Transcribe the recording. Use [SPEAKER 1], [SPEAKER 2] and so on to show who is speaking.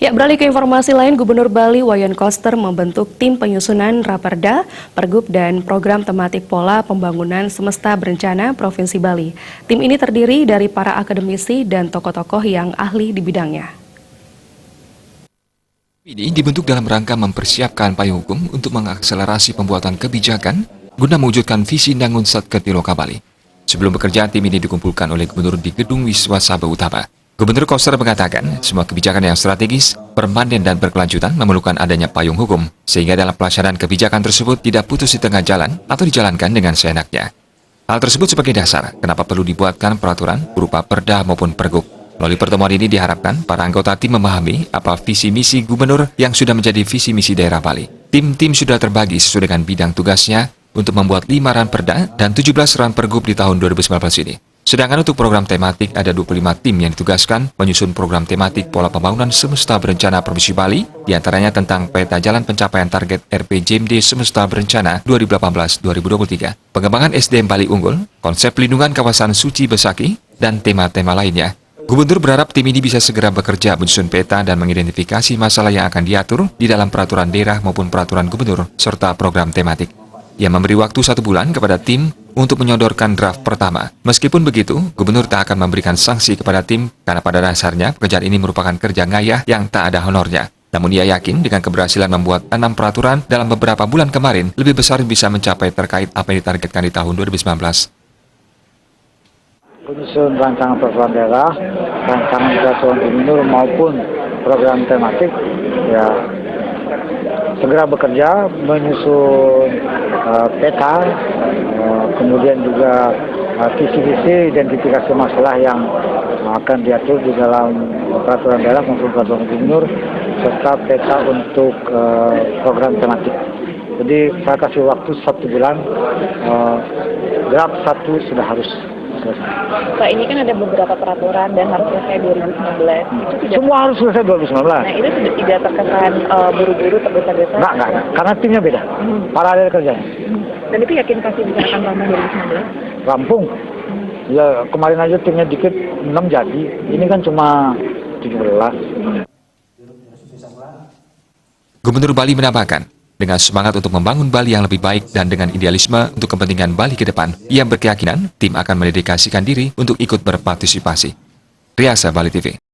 [SPEAKER 1] Ya, beralih ke informasi lain, Gubernur Bali Wayan Koster membentuk tim penyusunan Raperda, Pergub, dan program tematik pola pembangunan semesta berencana Provinsi Bali. Tim ini terdiri dari para akademisi dan tokoh-tokoh yang ahli di bidangnya.
[SPEAKER 2] Ini dibentuk dalam rangka mempersiapkan payung hukum untuk mengakselerasi pembuatan kebijakan guna mewujudkan visi Nangun Satkerti Loka Bali. Sebelum bekerja, tim ini dikumpulkan oleh Gubernur di Gedung Wiswa Sabah Utama. Gubernur Koster mengatakan, semua kebijakan yang strategis, permanen dan berkelanjutan memerlukan adanya payung hukum, sehingga dalam pelaksanaan kebijakan tersebut tidak putus di tengah jalan atau dijalankan dengan seenaknya. Hal tersebut sebagai dasar kenapa perlu dibuatkan peraturan berupa perda maupun pergub. Melalui pertemuan ini diharapkan para anggota tim memahami apa visi misi gubernur yang sudah menjadi visi misi daerah Bali. Tim-tim sudah terbagi sesuai dengan bidang tugasnya untuk membuat 5 ranperda dan 17 ranpergub di tahun 2019 ini. Sedangkan untuk program tematik ada 25 tim yang ditugaskan menyusun program tematik pola pembangunan semesta berencana Provinsi Bali, diantaranya tentang peta jalan pencapaian target RPJMD semesta berencana 2018-2023, pengembangan SDM Bali unggul, konsep pelindungan kawasan suci Besaki, dan tema-tema lainnya. Gubernur berharap tim ini bisa segera bekerja menyusun peta dan mengidentifikasi masalah yang akan diatur di dalam peraturan daerah maupun peraturan gubernur serta program tematik. Ia memberi waktu 1 bulan kepada tim untuk menyodorkan draft pertama. Meskipun begitu, Gubernur tak akan memberikan sanksi kepada tim karena pada dasarnya pekerjaan ini merupakan kerja ngayah yang tak ada honornya. Namun ia yakin dengan keberhasilan membuat 6 peraturan dalam beberapa bulan kemarin, lebih besar bisa mencapai terkait apa yang ditargetkan di tahun 2019.
[SPEAKER 3] Penyusun rancangan peraturan daerah, rancangan peraturan gubernur maupun program tematik, ya segera bekerja menyusun peta, kemudian juga visi-visi identifikasi masalah yang akan diatur di dalam peraturan daerah maupun peraturan gubernur, serta peta untuk program tematik. Jadi saya kasih waktu 1 bulan, draft 1 sudah harus selesai.
[SPEAKER 4] Pak, ini kan ada beberapa peraturan dan harus selesai 2019. Itu tidak,
[SPEAKER 3] semua harus selesai 2019.
[SPEAKER 4] Nah, itu tidak terkesan buru-buru, tergesa-gesa?
[SPEAKER 3] Enggak, karena timnya beda. Paralel kerjanya.
[SPEAKER 4] Dan itu yakin pasti bisa akan rampung 2019?
[SPEAKER 3] Rampung. Ya, kemarin aja timnya dikit 6 jadi. Ini kan cuma 17.
[SPEAKER 2] Gubernur Bali menambahkan, dengan semangat untuk membangun Bali yang lebih baik dan dengan idealisme untuk kepentingan Bali ke depan, ia berkeyakinan tim akan mendedikasikan diri untuk ikut berpartisipasi. Riasa Bali TV.